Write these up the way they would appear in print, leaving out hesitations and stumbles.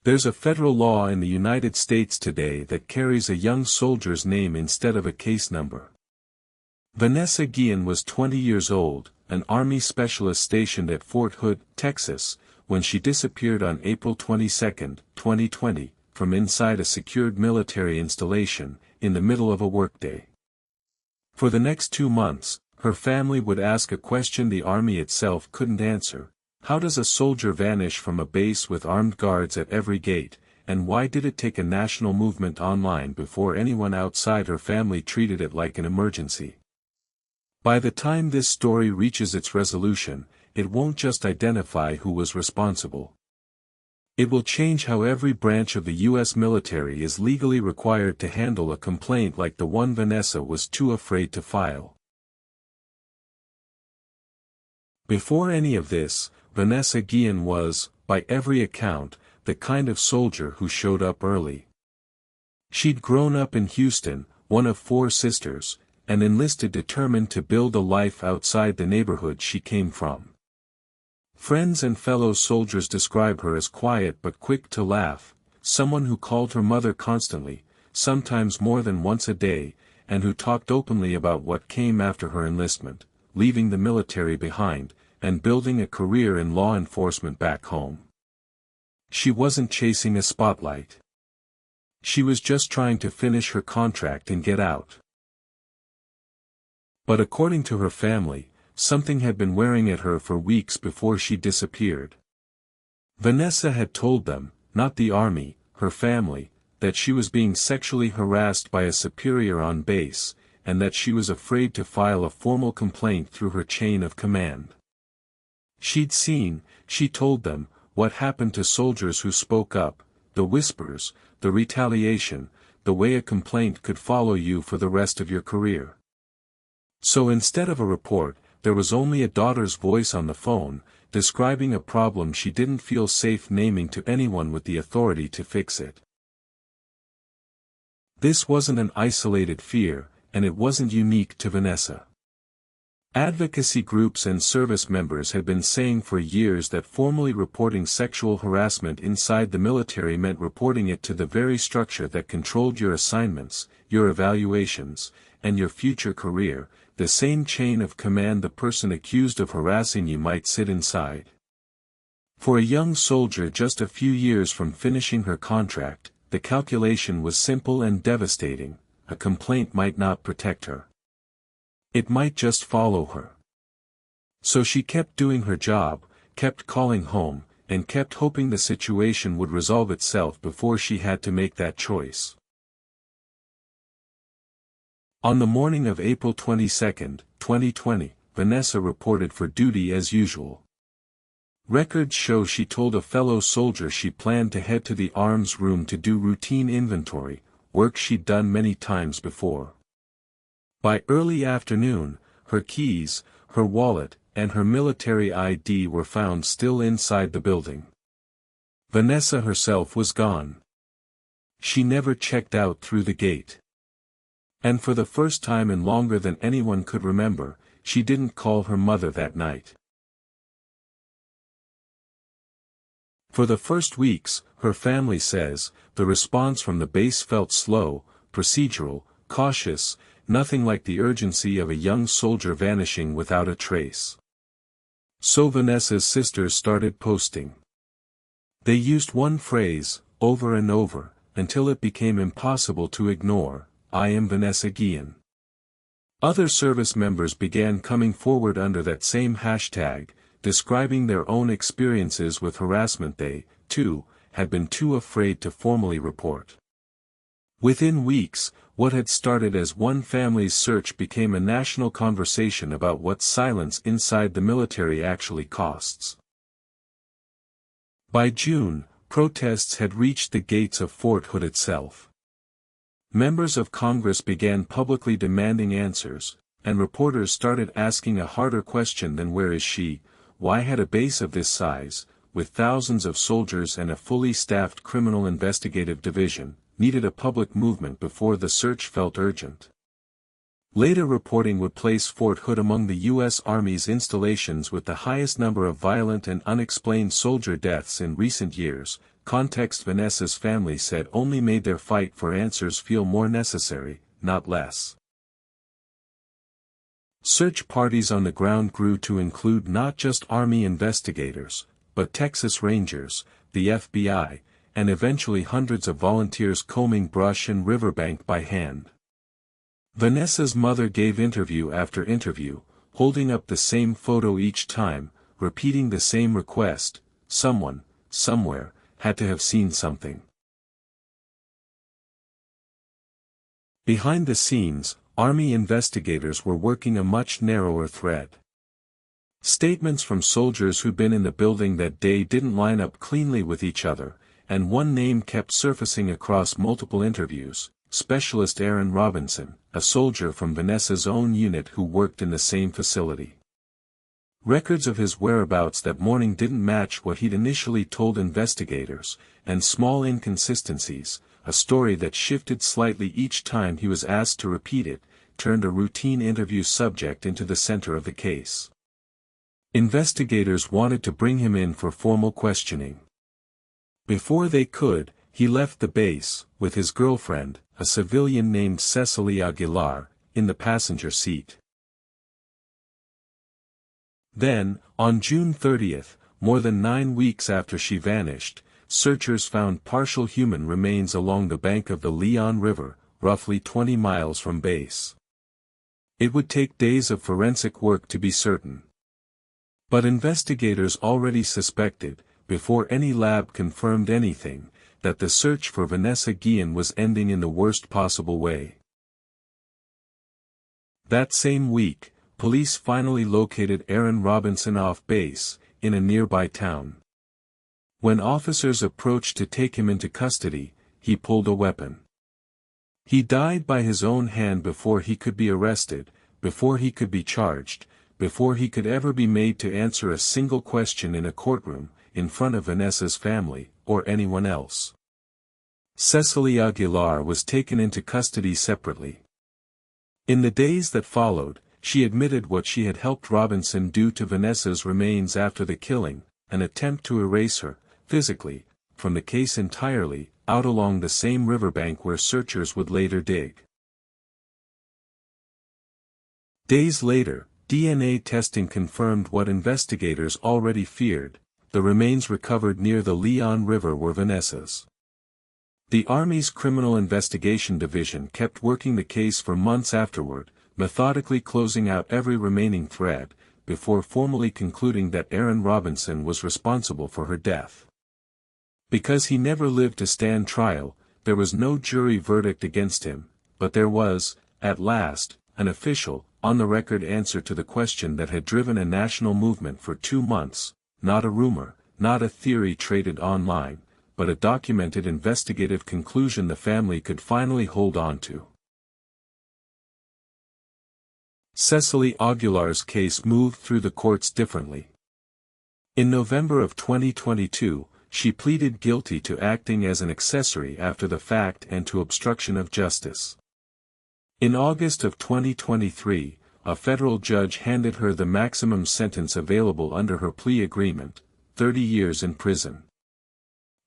There's a federal law in the United States today that carries a young soldier's name instead of a case number. Vanessa Guillén was 20 years old, an Army specialist stationed at Fort Hood, Texas, when she disappeared on April 22, 2020, from inside a secured military installation, in the middle of a workday. For the next 2 months, her family would ask a question the Army itself couldn't answer. How does a soldier vanish from a base with armed guards at every gate, and why did it take a national movement online before anyone outside her family treated it like an emergency? By the time this story reaches its resolution, it won't just identify who was responsible. It will change how every branch of the U.S. military is legally required to handle a complaint like the one Vanessa was too afraid to file. Before any of this, Vanessa Guillén was, by every account, the kind of soldier who showed up early. She'd grown up in Houston, one of 4 sisters, and enlisted determined to build a life outside the neighborhood she came from. Friends and fellow soldiers describe her as quiet but quick to laugh, someone who called her mother constantly, sometimes more than once a day, and who talked openly about what came after her enlistment, leaving the military behind, and building a career in law enforcement back home. She wasn't chasing a spotlight. She was just trying to finish her contract and get out. But according to her family, something had been wearing at her for weeks before she disappeared. Vanessa had told them, not the Army, her family, that she was being sexually harassed by a superior on base, and that she was afraid to file a formal complaint through her chain of command. She'd seen, she told them, what happened to soldiers who spoke up, the whispers, the retaliation, the way a complaint could follow you for the rest of your career. So instead of a report, there was only a daughter's voice on the phone, describing a problem she didn't feel safe naming to anyone with the authority to fix it. This wasn't an isolated fear, and it wasn't unique to Vanessa. Advocacy groups and service members had been saying for years that formally reporting sexual harassment inside the military meant reporting it to the very structure that controlled your assignments, your evaluations, and your future career, the same chain of command the person accused of harassing you might sit inside. For a young soldier just a few years from finishing her contract, the calculation was simple and devastating: a complaint might not protect her. It might just follow her. So she kept doing her job, kept calling home, and kept hoping the situation would resolve itself before she had to make that choice. On the morning of April 22, 2020, Vanessa reported for duty as usual. Records show she told a fellow soldier she planned to head to the arms room to do routine inventory, work she'd done many times before. By early afternoon, her keys, her wallet, and her military ID were found still inside the building. Vanessa herself was gone. She never checked out through the gate. And for the first time in longer than anyone could remember, she didn't call her mother that night. For the first weeks, her family says, the response from the base felt slow, procedural, cautious, nothing like the urgency of a young soldier vanishing without a trace. So Vanessa's sisters started posting. They used one phrase, over and over, until it became impossible to ignore: "I am Vanessa Guillén." Other service members began coming forward under that same hashtag, describing their own experiences with harassment they, too, had been too afraid to formally report. Within weeks, what had started as one family's search became a national conversation about what silence inside the military actually costs. By June, protests had reached the gates of Fort Hood itself. Members of Congress began publicly demanding answers, and reporters started asking a harder question than "Where is she?" Why had a base of this size, with thousands of soldiers and a fully staffed criminal investigative division, needed a public movement before the search felt urgent? Later reporting would place Fort Hood among the U.S. Army's installations with the highest number of violent and unexplained soldier deaths in recent years. Context: Vanessa's family said only made their fight for answers feel more necessary, not less. Search parties on the ground grew to include not just Army investigators, but Texas Rangers, the FBI, and eventually hundreds of volunteers combing brush and riverbank by hand. Vanessa's mother gave interview after interview, holding up the same photo each time, repeating the same request: someone, somewhere, had to have seen something. Behind the scenes, Army investigators were working a much narrower thread. Statements from soldiers who'd been in the building that day didn't line up cleanly with each other, and one name kept surfacing across multiple interviews: Specialist Aaron Robinson, a soldier from Vanessa's own unit who worked in the same facility. Records of his whereabouts that morning didn't match what he'd initially told investigators, and small inconsistencies, a story that shifted slightly each time he was asked to repeat it, turned a routine interview subject into the center of the case. Investigators wanted to bring him in for formal questioning. Before they could, he left the base, with his girlfriend, a civilian named Cecily Aguilar, in the passenger seat. Then, on June 30th, more than 9 weeks after she vanished, searchers found partial human remains along the bank of the Leon River, roughly 20 miles from base. It would take days of forensic work to be certain. But investigators already suspected, before any lab confirmed anything, that the search for Vanessa Guillén was ending in the worst possible way. That same week, police finally located Aaron Robinson off base, in a nearby town. When officers approached to take him into custody, he pulled a weapon. He died by his own hand before he could be arrested, before he could be charged, before he could ever be made to answer a single question in a courtroom, in front of Vanessa's family, or anyone else. Cecily Aguilar was taken into custody separately. In the days that followed, she admitted what she had helped Robinson do to Vanessa's remains after the killing, an attempt to erase her, physically, from the case entirely, out along the same riverbank where searchers would later dig. Days later, DNA testing confirmed what investigators already feared: the remains recovered near the Leon River were Vanessa's. The Army's Criminal Investigation Division kept working the case for months afterward, methodically closing out every remaining thread, before formally concluding that Aaron Robinson was responsible for her death. Because he never lived to stand trial, there was no jury verdict against him, but there was, at last, an official, on-the-record answer to the question that had driven a national movement for 2 months, not a rumor, not a theory traded online, but a documented investigative conclusion the family could finally hold on to. Cecily Aguilar's case moved through the courts differently. In November of 2022, she pleaded guilty to acting as an accessory after the fact and to obstruction of justice. In August of 2023, a federal judge handed her the maximum sentence available under her plea agreement: 30 years in prison.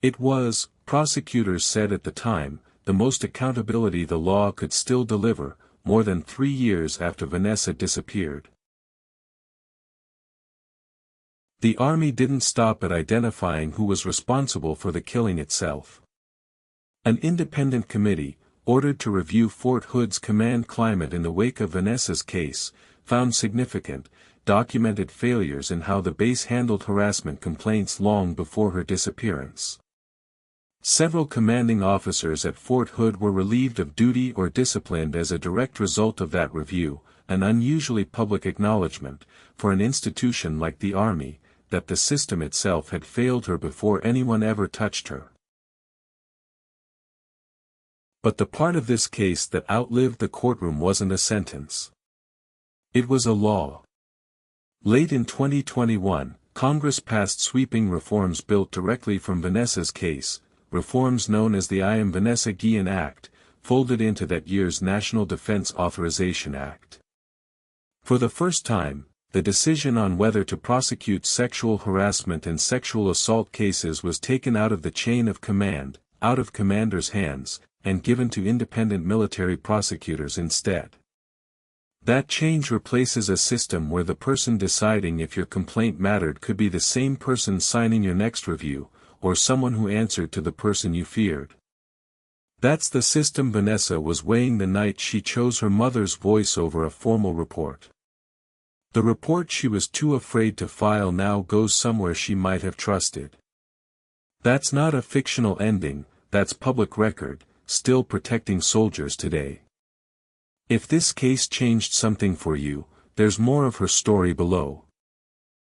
It was, prosecutors said at the time, the most accountability the law could still deliver, more than 3 years after Vanessa disappeared. The Army didn't stop at identifying who was responsible for the killing itself. An independent committee, ordered to review Fort Hood's command climate in the wake of Vanessa's case, found significant, documented failures in how the base handled harassment complaints long before her disappearance. Several commanding officers at Fort Hood were relieved of duty or disciplined as a direct result of that review, an unusually public acknowledgement, for an institution like the Army, that the system itself had failed her before anyone ever touched her. But the part of this case that outlived the courtroom wasn't a sentence. It was a law. Late in 2021, Congress passed sweeping reforms built directly from Vanessa's case, reforms known as the I Am Vanessa Guillén Act, folded into that year's National Defense Authorization Act. For the first time, the decision on whether to prosecute sexual harassment and sexual assault cases was taken out of the chain of command, out of commanders' hands, and given to independent military prosecutors instead. That change replaces a system where the person deciding if your complaint mattered could be the same person signing your next review, or someone who answered to the person you feared. That's the system Vanessa was weighing the night she chose her mother's voice over a formal report. The report she was too afraid to file now goes somewhere she might have trusted. That's not a fictional ending, that's public record, still protecting soldiers today. If this case changed something for you, there's more of her story below.